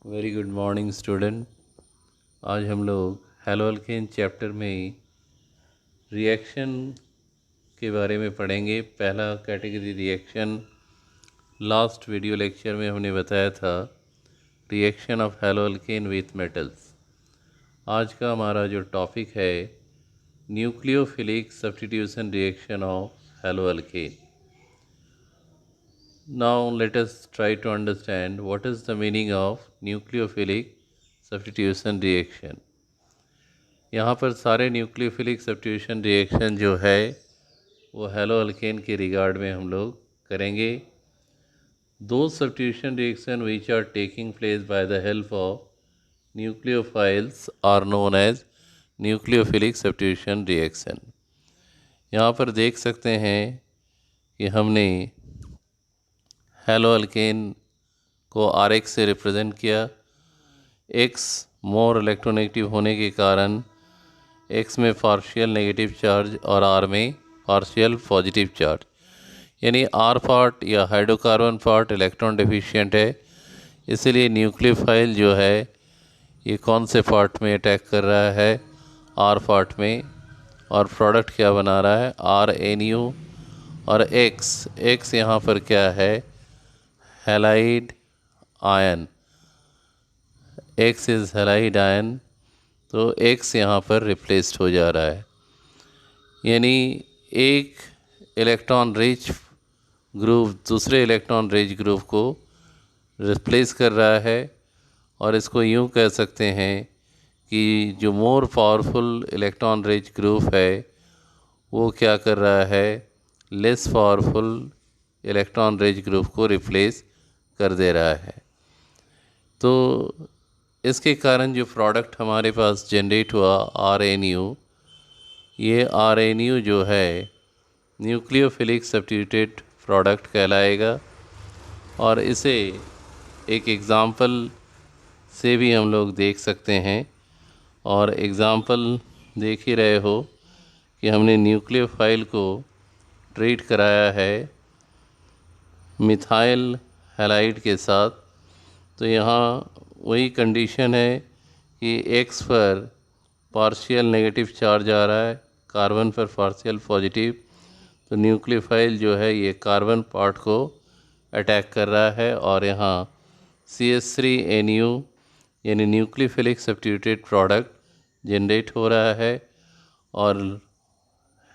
Very good morning student. आज हम लोग हेलो अल्केन चैप्टर में रिएक्शन के बारे में पढ़ेंगे। पहला category reaction, last video lecture में हमने बताया था reaction of hello alkane with metals. आज का हमारा जो टॉपिक है nucleophilic substitution reaction of hello alkane. Now let us try to understand what is the meaning of nucleophilic substitution reaction. यहाँ पर सारे न्यूक्लियोफिलिक सब्स्टिट्यूशन रिएक्शन जो है वो हेलो अल्केन के रिगार्ड में हम लोग करेंगे। दो substitution reaction which are taking place by the help of nucleophiles are known as nucleophilic substitution reaction. यहाँ पर देख सकते हैं कि हमने हेलो अल्केन को RX से रिप्रेजेंट किया। X मोर इलेक्ट्रोनेगेटिव होने के कारण X में पार्शियल नेगेटिव चार्ज और R में पार्शियल पॉजिटिव चार्ज, यानी R पार्ट या हाइड्रोकार्बन पार्ट इलेक्ट्रॉन डेफिशिएंट है। इसलिए न्यूक्लियोफाइल जो है ये कौन से पार्ट में अटैक कर रहा है? R पार्ट में। और प्रोडक्ट क्या बना रहा है? RNU। और X यहाँ पर क्या है? Halide ion. X is halide ion, तो X यहाँ पर रिप्लेस्ड हो जा रहा है, यानी एक इलेक्ट्रॉन रिच ग्रुप दूसरे इलेक्ट्रॉन रिच ग्रुप को रिप्लेस कर रहा है। और इसको यूँ कह सकते हैं कि जो more powerful electron rich group है वो क्या कर रहा है? Less powerful electron rich group को रिप्लेस कर दे रहा है। तो इसके कारण जो प्रोडक्ट हमारे पास जनरेट हुआ RNU, ये RNU जो है न्यूक्लियोफिलिक सब्स्टिट्यूटेड प्रोडक्ट कहलाएगा। और इसे एक एग्ज़ाम्पल से भी हम लोग देख सकते हैं। और एग्ज़ाम्पल देख ही रहे हो कि हमने न्यूक्लियोफाइल को ट्रीट कराया है मिथाइल हैलाइड के साथ। तो यहाँ वही कंडीशन है कि X पर पार्शियल नेगेटिव चार्ज आ रहा है, कार्बन पर पार्शियल पॉजिटिव। तो न्यूक्लियोफाइल जो है ये कार्बन पार्ट को अटैक कर रहा है और यहाँ CH3NU यानी न्यूक्लियोफिलिक सब्स्टिट्यूटेड प्रोडक्ट जनरेट हो रहा है। और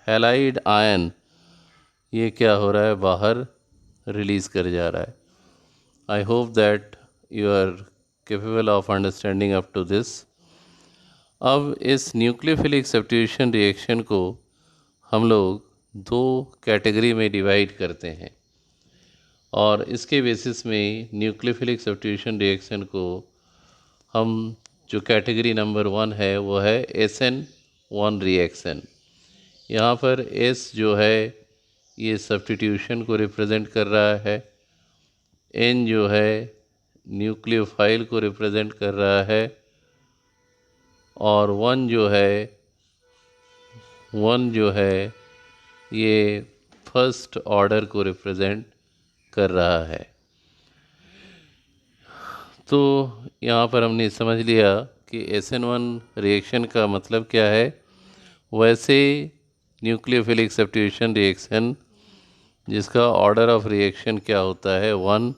हैलाइड आयन ये क्या हो रहा है? बाहर रिलीज़ कर जा रहा है। I hope that you are capable of understanding up to this. अब इस न्यूक्लियोफिलिक सब्स्टिट्यूशन रिएक्शन को हम लोग दो कैटेगरी में डिवाइड करते हैं और इसके बेसिस में न्यूक्लियोफिलिक सब्स्टिट्यूशन रिएक्शन को हम जो कैटेगरी नंबर 1 है वो है SN1 रिएक्शन। यहाँ पर S जो है ये सब्स्टिट्यूशन को रिप्रेजेंट कर रहा है, N जो है न्यूक्लियोफाइल को रिप्रेजेंट कर रहा है और 1 जो है ये फर्स्ट ऑर्डर को रिप्रेजेंट कर रहा है। तो यहाँ पर हमने समझ लिया कि SN1 रिएक्शन का मतलब क्या है। वैसे न्यूक्लियोफिलिक सब्स्टिट्यूशन रिएक्शन जिसका ऑर्डर ऑफ रिएक्शन क्या होता है? 1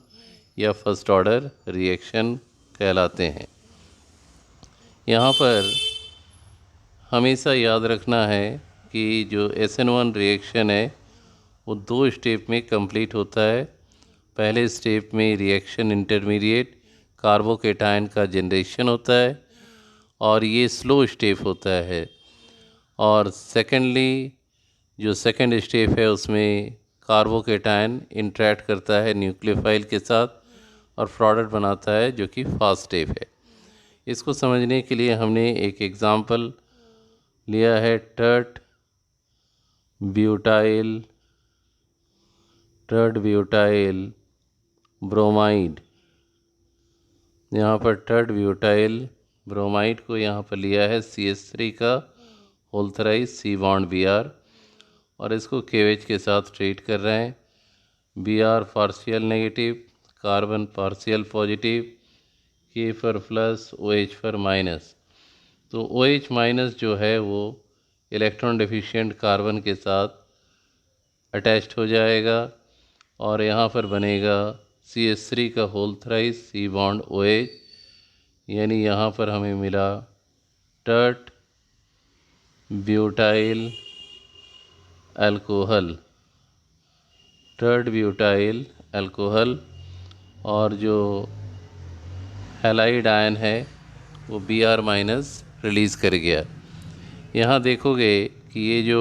या फर्स्ट ऑर्डर रिएक्शन कहलाते हैं। यहाँ पर हमेशा याद रखना है कि जो SN1 रिएक्शन है वो 2 स्टेप में कंप्लीट होता है। पहले स्टेप में रिएक्शन इंटरमीडिएट कार्बोकेटायन का जनरेशन होता है और ये स्लो स्टेप होता है। और सेकेंडली जो सेकेंड स्टेप है उसमें कार्बोकेटायन इंटरेक्ट करता है न्यूक्लियोफाइल के साथ और प्रोडक्ट बनाता है जो कि फास्ट स्टेप है। इसको समझने के लिए हमने एक एग्ज़ाम्पल लिया है टर्ट ब्यूटाइल ब्रोमाइड। यहाँ पर टर्ट ब्यूटाइल ब्रोमाइड को यहाँ पर लिया है CH3 का whole thrice C bond Br और इसको KOH के साथ ट्रीट कर रहे हैं। Br partial negative, carbon partial positive, K पर प्लस, OH पर माइनस। तो OH माइनस जो है वो इलेक्ट्रॉन डेफिशिएंट कार्बन के साथ अटैच्ड हो जाएगा और यहाँ पर बनेगा CH3 का whole thrice C bond OH, यानी यहाँ पर हमें मिला tert butyl alcohol, tert butyl alcohol. और जो हैलाइड आयन है वो Br माइनस रिलीज़ कर गया। यहाँ देखोगे कि ये जो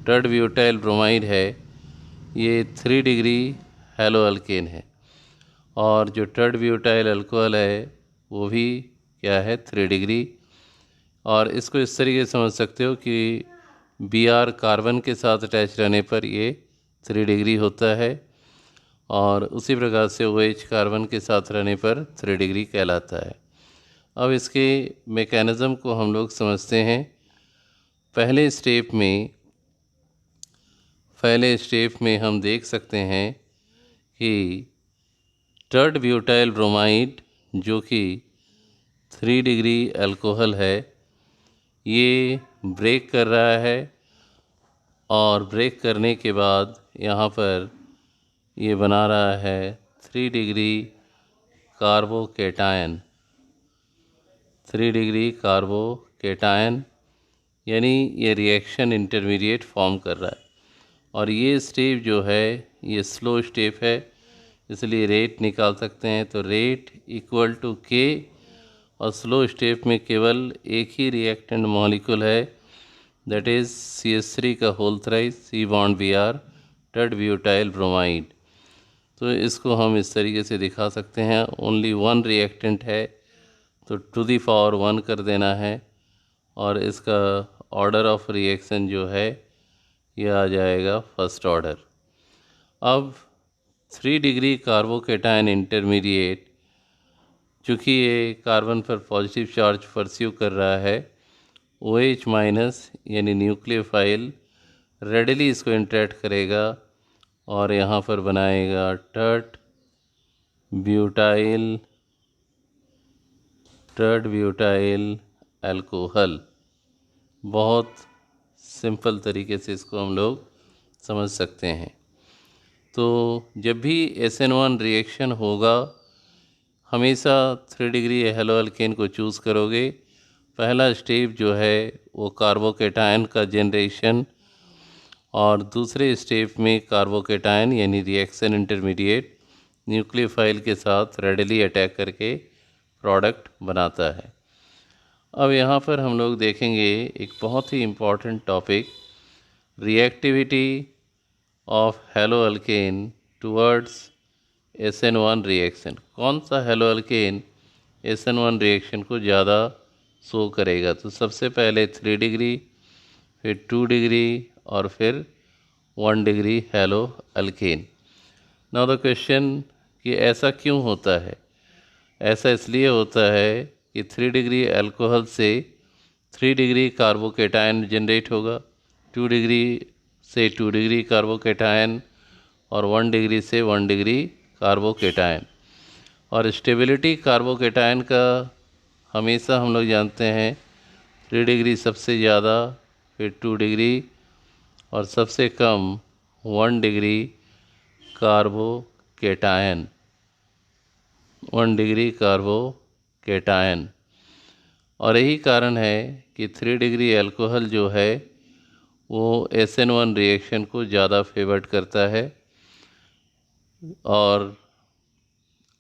टर्ट ब्यूटाइल ब्रोमाइड है ये 3 डिग्री हैलो अल्केन है, और जो टर्ट ब्यूटाइल अल्कोहल है वो भी क्या है, 3 डिग्री। और इसको इस तरीके से समझ सकते हो कि Br कार्बन के साथ अटैच रहने पर ये 3 डिग्री होता है, और उसी प्रकार से OH कार्बन के साथ रहने पर 3 डिग्री कहलाता है। अब इसके मैकेनिज़्म को हम लोग समझते हैं। पहले स्टेप में हम देख सकते हैं कि टर्ट ब्यूटाइल ब्रोमाइड जो कि 3 डिग्री अल्कोहल है ये ब्रेक कर रहा है, और ब्रेक करने के बाद यहाँ पर ये बना रहा है 3 डिग्री कार्बोकेटायन, 3 डिग्री कार्बोकेटायन, यानी ये रिएक्शन इंटरमीडिएट फॉर्म कर रहा है। और ये स्टेप जो है ये स्लो स्टेप है, इसलिए रेट निकाल सकते हैं। तो रेट इक्वल टू K, और स्लो स्टेप में केवल एक ही रिएक्टेंट मॉलिक्यूल है, दैट इज़ CH3 का whole thrice C bond Br, tert butyl bromide. तो इसको हम इस तरीके से दिखा सकते हैं, ओनली वन रिएक्टेंट है तो टू दी पावर 1 कर देना है, और इसका ऑर्डर ऑफ रिएक्शन जो है ये आ जाएगा फर्स्ट ऑर्डर। अब 3 डिग्री कार्बोकेटायन इंटरमीडिएट, चूँकि ये कार्बन पर पॉजिटिव चार्ज परस्यू कर रहा है, OH माइनस यानी न्यूक्लियोफाइल रेडली इसको इंटरेक्ट करेगा और यहाँ पर बनाएगा टर्ट ब्यूटाइल अल्कोहल। बहुत सिंपल तरीके से इसको हम लोग समझ सकते हैं। तो जब भी SN1 रिएक्शन होगा हमेशा 3 डिग्री हैलो अल्केन को चूज़ करोगे। पहला स्टेप जो है वो कार्बोकेटायन का जनरेशन, और दूसरे स्टेप में कार्बोकेटायन यानी रिएक्शन इंटरमीडिएट न्यूक्लियोफाइल के साथ रेडली अटैक करके प्रोडक्ट बनाता है। अब यहाँ पर हम लोग देखेंगे एक बहुत ही important topic, reactivity of haloalkane towards SN1 reaction. कौन सा हैलो अल्केन SN1 रिएक्शन को ज़्यादा शो करेगा? तो सबसे पहले 3 डिग्री, फिर 2 डिग्री, और फिर 1 degree hello alkane. Now the question कि ऐसा क्यों होता है? ऐसा इसलिए होता है कि 3 डिग्री अल्कोहल से 3 डिग्री कार्बोकेटायन जनरेट होगा, 2 डिग्री से 2 डिग्री कार्बोकेटायन, और 1 डिग्री से 1 डिग्री कार्बोकेटायन। और स्टेबिलिटी कार्बोकेटायन का हमेशा हम लोग जानते हैं 3 डिग्री सबसे ज़्यादा, फिर 2 डिग्री, और सबसे कम 1 डिग्री कार्बोकेटायन, 1 डिग्री कार्बोकेटायन। और यही कारण है कि 3 डिग्री अल्कोहल जो है वो SN1 रिएक्शन को ज़्यादा फेवर्ट करता है। और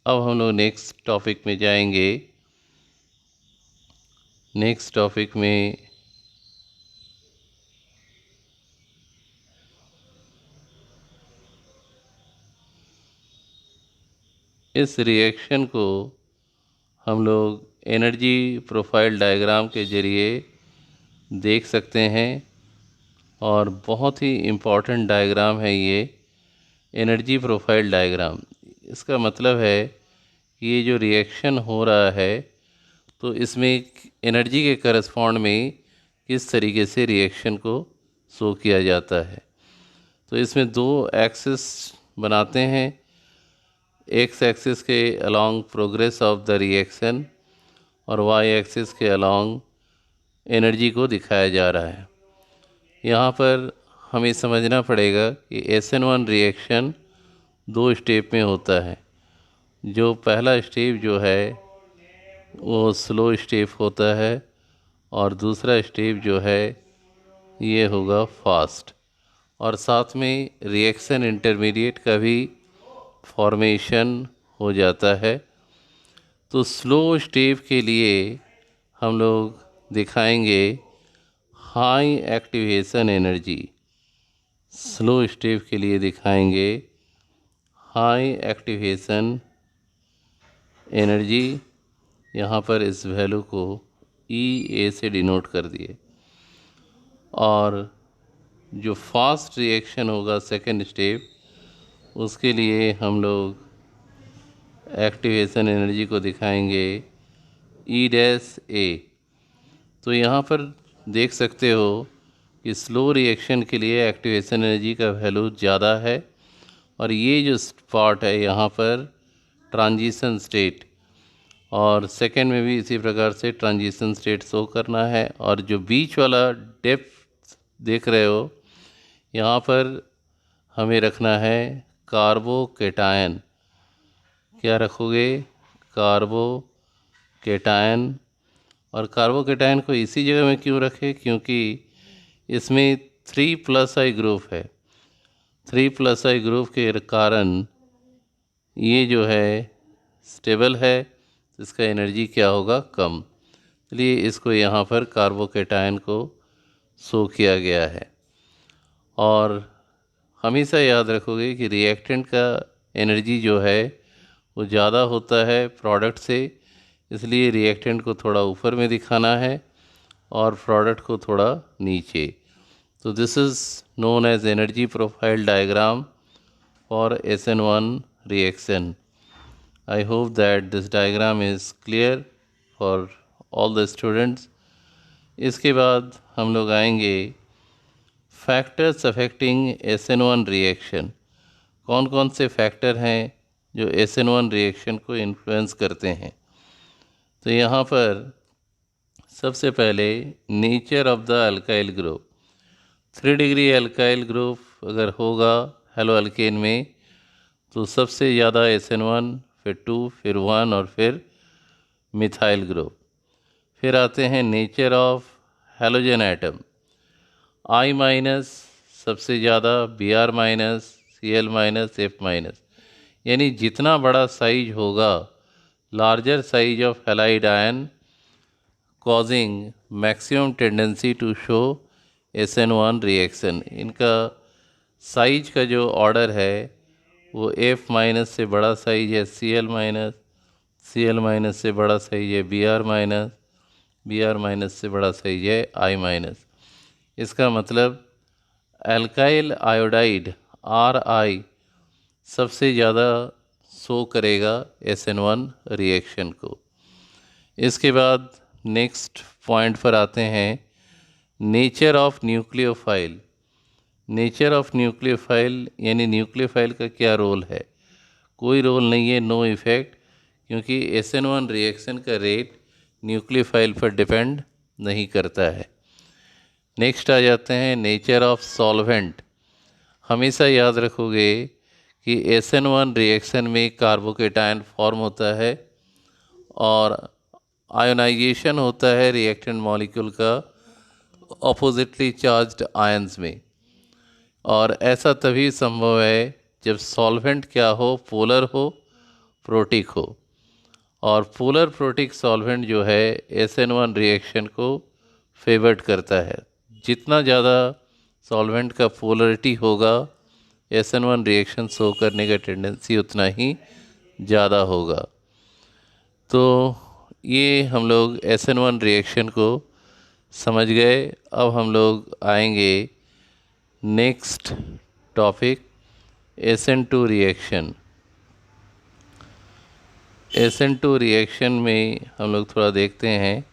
अब हम लोग नेक्स्ट टॉपिक में जाएंगे। नेक्स्ट टॉपिक में इस रिएक्शन को हम लोग एनर्जी प्रोफाइल डायग्राम के ज़रिए देख सकते हैं, और बहुत ही इम्पॉर्टेंट डायग्राम है ये एनर्जी प्रोफाइल डायग्राम। इसका मतलब है कि ये जो रिएक्शन हो रहा है तो इसमें एनर्जी के करस्पॉन्ड में किस तरीके से रिएक्शन को शो किया जाता है। तो इसमें 2 एक्सिस बनाते हैं, एक्स एक्सिस के along progress of the reaction और वाई एक्सिस के अलोंग एनर्जी को दिखाया जा रहा है। यहाँ पर हमें समझना पड़ेगा कि SN1 रिएक्शन 2 स्टेप में होता है। जो पहला स्टेप जो है वो स्लो स्टेप होता है और दूसरा स्टेप जो है ये होगा फास्ट, और साथ में रिएक्शन इंटरमीडिएट का भी फॉर्मेशन हो जाता है। तो स्लो स्टेप के लिए हम लोग दिखाएंगे high activation energy. Slow step के लिए दिखाएंगे हाई एक्टिवेशन एनर्जी। यहाँ पर इस वैल्यू को EA से डिनोट कर दिए। और जो फास्ट रिएक्शन होगा सेकेंड स्टेप, उसके लिए हम लोग एक्टिवेशन एनर्जी को दिखाएंगे E-A। तो यहाँ पर देख सकते हो कि स्लो रिएक्शन के लिए एक्टिवेशन एनर्जी का वैल्यू ज़्यादा है, और ये जो पार्ट है यहाँ पर ट्रांजिशन स्टेट, और सेकेंड में भी इसी प्रकार से ट्रांजिशन स्टेट शो करना है। और जो बीच वाला डेप्थ देख रहे हो यहाँ पर हमें रखना है कार्बोकेटायन। क्या रखोगे? कार्बोकेटायन। और कार्बोकेटायन को इसी जगह में क्यों रखे? क्योंकि इसमें 3+I ग्रुप है। 3+I ग्रुप के कारण ये जो है स्टेबल है, इसका एनर्जी क्या होगा? कम। इसलिए इसको यहाँ पर कार्बोकेटायन को शो किया गया है। और हमेशा याद रखोगे कि रिएक्टेंट का एनर्जी जो है वो ज़्यादा होता है प्रोडक्ट से, इसलिए रिएक्टेंट को थोड़ा ऊपर में दिखाना है और प्रोडक्ट को थोड़ा नीचे। तो this is known as energy profile diagram for SN1 reaction. I hope that this diagram is clear for all the students. इसके बाद हम लोग आएंगे फैक्टर्स अफेक्टिंग SN1 रिएक्शन। कौन कौन से फैक्टर हैं जो SN1 रिएक्शन को इन्फ्लुएंस करते हैं? तो यहाँ पर सबसे पहले nature of the alkyl group. 3 degree alkyl group अगर होगा हेलो अल्केन में तो सबसे ज़्यादा SN1, फिर 2, फिर 1 और फिर मिथाइल ग्रुप। फिर आते हैं nature of halogen atom. I- सबसे ज़्यादा, Br-, Cl-, F-, यानी जितना बड़ा साइज होगा, larger size of halide ion causing maximum tendency to show SN1 reaction. इनका साइज का जो ऑर्डर है वो F- से बड़ा साइज है Cl-, Cl- से बड़ा साइज है Br-, Br- से बड़ा साइज है I-। इसका मतलब अल्काइल आयोडाइड Ri सबसे ज़्यादा शो करेगा SN1 रिएक्शन को। इसके बाद नेक्स्ट पॉइंट पर आते हैं nature of nucleophile. Nature of nucleophile यानी न्यूक्लियोफाइल का क्या रोल है? कोई रोल नहीं है, नो इफ़ेक्ट, क्योंकि SN1 रिएक्शन का रेट न्यूक्लियोफाइल पर डिपेंड नहीं करता है। नेक्स्ट आ जाते हैं नेचर ऑफ सॉल्वेंट। हमेशा याद रखोगे कि SN1 रिएक्शन में कार्बोकेटायन फॉर्म होता है और आयोनाइजेशन होता है रिएक्टेंट मॉलिक्यूल का अपोजिटली चार्ज्ड आयंस में। और ऐसा तभी संभव है जब सॉल्वेंट क्या हो? पोलर हो, प्रोटिक हो। और पोलर प्रोटिक सॉल्वेंट जो है SN1 रिएक्शन को फेवर्ड करता है। जितना ज़्यादा सॉल्वेंट का पोलरिटी होगा, SN1 रिएक्शन शो करने का टेंडेंसी उतना ही ज़्यादा होगा। तो ये हम लोग SN1 रिएक्शन को समझ गए। अब हम लोग आएंगे next topic SN2 reaction. SN2 reaction में हम लोग थोड़ा देखते हैं।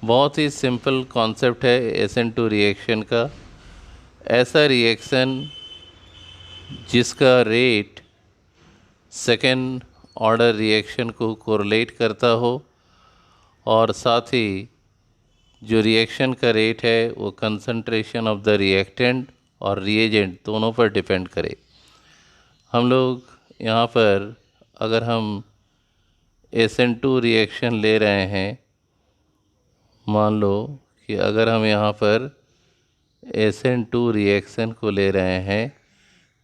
बहुत ही सिंपल कॉन्सेप्ट है SN2 रिएक्शन का। ऐसा रिएक्शन जिसका रेट सेकेंड ऑर्डर रिएक्शन को कोरिलेट करता हो और साथ ही जो रिएक्शन का रेट है वो कंसंट्रेशन ऑफ द रिएक्टेंट और रिएजेंट दोनों पर डिपेंड करे। हम लोग यहाँ पर अगर हम SN2 रिएक्शन ले रहे हैं, मान लो कि अगर हम यहाँ पर SN2 रिएक्शन को ले रहे हैं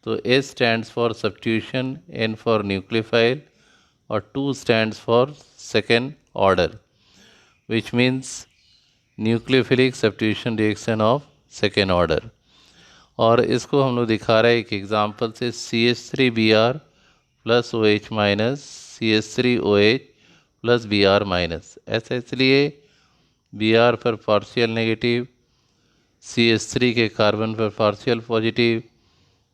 तो S stands for substitution, N for nucleophile और 2 stands for second order, which means nucleophilic substitution reaction of second order. और इसको हम लोग दिखा रहे हैं एक एग्जांपल से, CH3Br plus OH minus CH3OH plus Br minus. ऐसा इसलिए Br पर पार्शियल नेगेटिव, CH3 के कार्बन पर पार्शियल पॉजिटिव,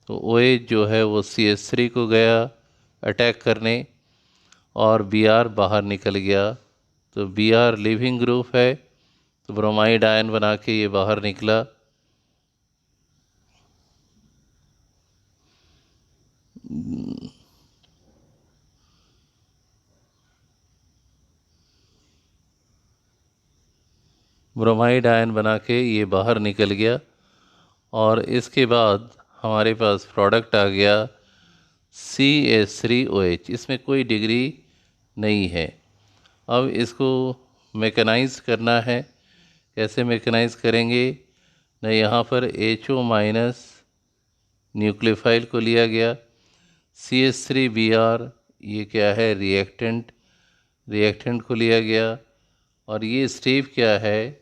तो OH जो है वो CH3 को गया अटैक करने और Br बाहर निकल गया। तो Br लिविंग ग्रुप है, तो ब्रोमाइड आयन बना के ये बाहर निकला। ब्रोमाइड आयन बना के ये बाहर निकल गया और इसके बाद हमारे पास प्रोडक्ट आ गया CH3OH। इसमें कोई डिग्री नहीं है। अब इसको मैकेनाइज करना है। कैसे मैकेनाइज करेंगे न, यहाँ पर HO माइनस न्यूक्लियोफाइल को लिया गया, CH3Br ये क्या है रिएक्टेंट, रिएक्टेंट को लिया गया और ये स्टेप क्या है,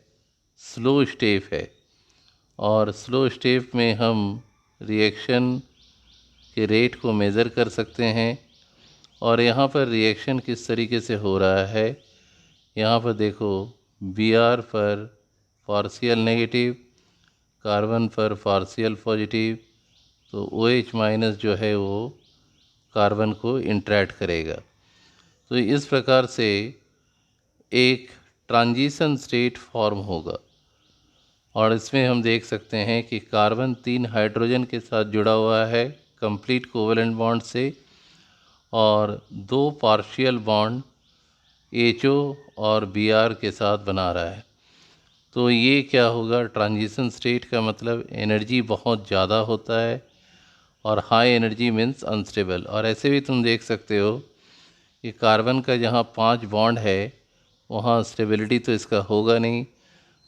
स्लो स्टेप है। और स्लो स्टेप में हम रिएक्शन के रेट को मेज़र कर सकते हैं। और यहाँ पर रिएक्शन किस तरीके से हो रहा है, यहाँ पर देखो Br पर पार्शियल नेगेटिव, कार्बन पर पार्शियल पॉजिटिव, तो OH माइनस जो है वो कार्बन को इंटरैक्ट करेगा। तो इस प्रकार से एक ट्रांजिशन स्टेट फॉर्म होगा। और इसमें हम देख सकते हैं कि कार्बन 3 हाइड्रोजन के साथ जुड़ा हुआ है कंप्लीट कोवेलेंट बॉन्ड से और 2 पार्शियल बॉन्ड HO और Br के साथ बना रहा है। तो ये क्या होगा, ट्रांजिशन स्टेट का मतलब एनर्जी बहुत ज़्यादा होता है और हाई एनर्जी मीन्स अनस्टेबल। और ऐसे भी तुम देख सकते हो कि कार्बन का जहाँ 5 बॉन्ड है वहाँ स्टेबिलिटी तो इसका होगा नहीं,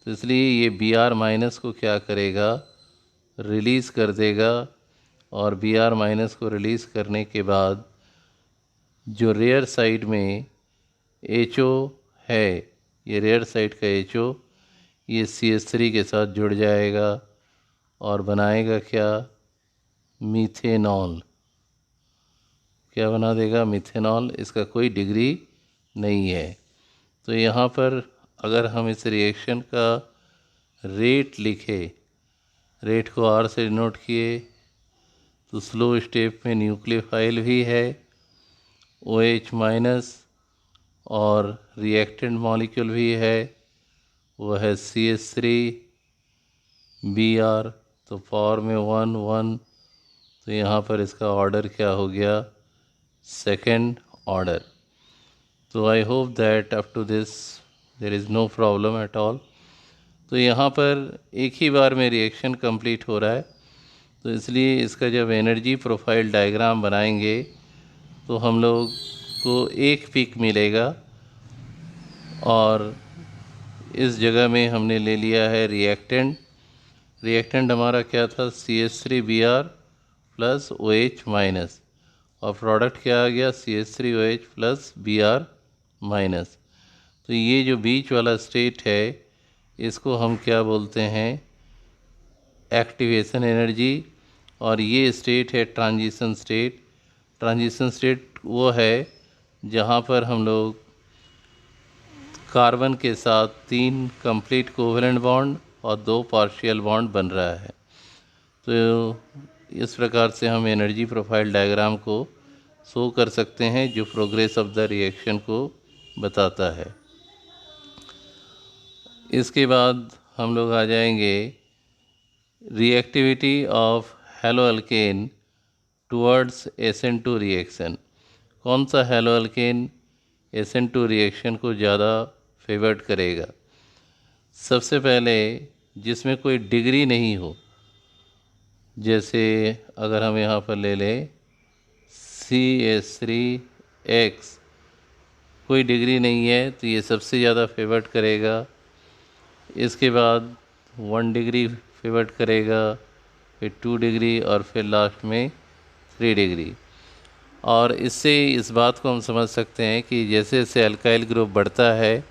तो इसलिए ये Br माइनस को क्या करेगा, रिलीज़ कर देगा। और Br माइनस को रिलीज़ करने के बाद जो रेयर साइड में HO है, ये रेयर साइड का HO ये CH3 के साथ जुड़ जाएगा और बनाएगा क्या, मीथेनॉल। क्या बना देगा, मीथेनॉल। इसका कोई डिग्री नहीं है। तो यहाँ पर अगर हम इस रिएक्शन का रेट लिखे, रेट को R से डिनोट किए, तो स्लो स्टेप में न्यूक्लियोफाइल भी है OH माइनस और रिएक्टेंट मॉलिक्यूल भी है, वो है CH3Br। तो पावर में 1 1, तो यहाँ पर इसका ऑर्डर क्या हो गया, सेकेंड ऑर्डर। तो I hope that up to this there is no problem at all. तो यहाँ पर एक ही बार में रिएक्शन कंप्लीट हो रहा है, तो इसलिए इसका जब एनर्जी प्रोफाइल डायग्राम बनाएंगे तो हम लोग को एक पीक मिलेगा और इस जगह में हमने ले लिया है रिएक्टेंट। रिएक्टेंट हमारा क्या था, CH3Br प्लस OH माइनस और प्रोडक्ट क्या आ गया, CH3OH प्लस Br माइनस। तो ये जो बीच वाला स्टेट है इसको हम क्या बोलते हैं, एक्टिवेशन एनर्जी। और ये स्टेट है ट्रांजिशन स्टेट। ट्रांजिशन स्टेट वो है जहाँ पर हम लोग कार्बन के साथ 3 कंप्लीट कोवेलेंट बॉन्ड और 2 पार्शियल बॉन्ड बन रहा है। तो इस प्रकार से हम एनर्जी प्रोफाइल डायग्राम को शो कर सकते हैं जो प्रोग्रेस ऑफ द रिएक्शन को बताता है। इसके बाद हम लोग आ जाएंगे reactivity of haloalkane towards SN2 reaction. कौन सा हैलो अल्केन SN2 रिएक्शन को ज़्यादा फेवर्ड करेगा। सबसे पहले जिसमें कोई डिग्री नहीं हो, जैसे अगर हम यहाँ पर ले लें CH3X, कोई डिग्री नहीं है तो ये सबसे ज़्यादा फेवर्ट करेगा। इसके बाद 1 डिग्री फेवर्ट करेगा, फिर 2 डिग्री और फिर लास्ट में 3 डिग्री। और इससे इस बात को हम समझ सकते हैं कि जैसे जैसे अल्काइल ग्रुप बढ़ता है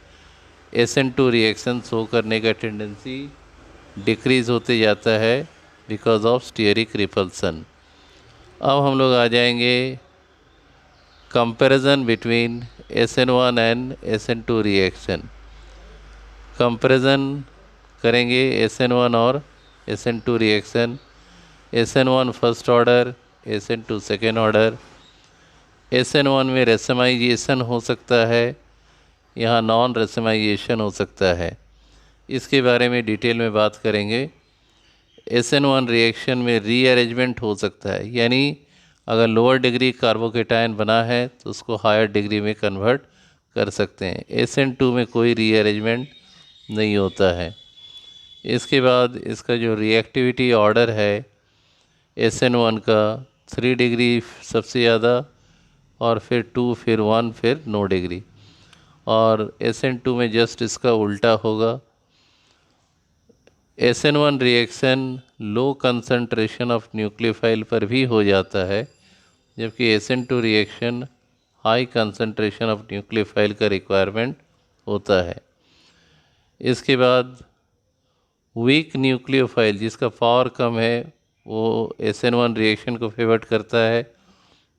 SN2 रिएक्शन शो करने का टेंडेंसी डिक्रीज़ होते जाता है बिकॉज ऑफ स्टीयरिक रिपल्सन। अब हम लोग आ जाएंगे comparison between SN1 and SN2 reaction. Comparison करेंगे SN1 और SN2 reaction. SN1 first order, SN2 second order. SN1 में रेसमाइजेशन हो सकता है, यहाँ नॉन रेसमाइजेशन हो सकता है। इसके बारे में डिटेल में बात करेंगे। SN1 रिएक्शन में रीअरेंजमेंट हो सकता है, यानी अगर लोअर डिग्री कार्बोकेटायन बना है तो उसको हायर डिग्री में कन्वर्ट कर सकते हैं। SN2 में कोई रीअरेंजमेंट नहीं होता है। इसके बाद इसका जो रिएक्टिविटी ऑर्डर है SN1 का 3 डिग्री सबसे ज़्यादा, और फिर 2, फिर 1, फिर नो डिग्री। और SN2 में जस्ट इसका उल्टा होगा। SN1 reaction low concentration of nucleophile पर भी हो जाता है, जबकि SN2 reaction high concentration of nucleophile का रिक्वायरमेंट होता है। इसके बाद वीक न्यूक्लियोफाइल जिसका पावर कम है वो SN1 रिएक्शन को फेवर्ट करता है,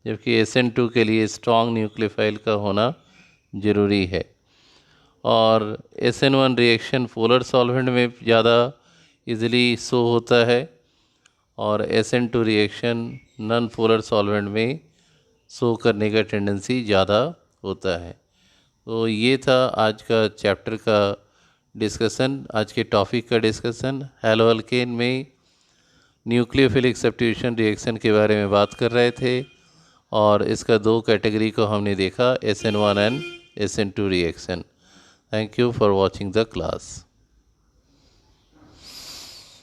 जबकि SN2 के लिए स्ट्रॉन्ग न्यूक्लियोफाइल का होना ज़रूरी है। और SN1 रिएक्शन पोलर सॉल्वेंट में ज़्यादा इजीली शो होता है, और SN2 reaction non polar solvent में शो करने का टेंडेंसी ज़्यादा होता है। तो ये था आज का चैप्टर का डिस्कशन, आज के टॉपिक का डिस्कशन। हैलो अल्केन में न्यूक्लियोफिलिक सब्स्टिट्यूशन रिएक्शन के बारे में बात कर रहे थे, और इसका 2 कैटेगरी को हमने देखा, SN1 and SN2 reaction. Thank you for watching the class.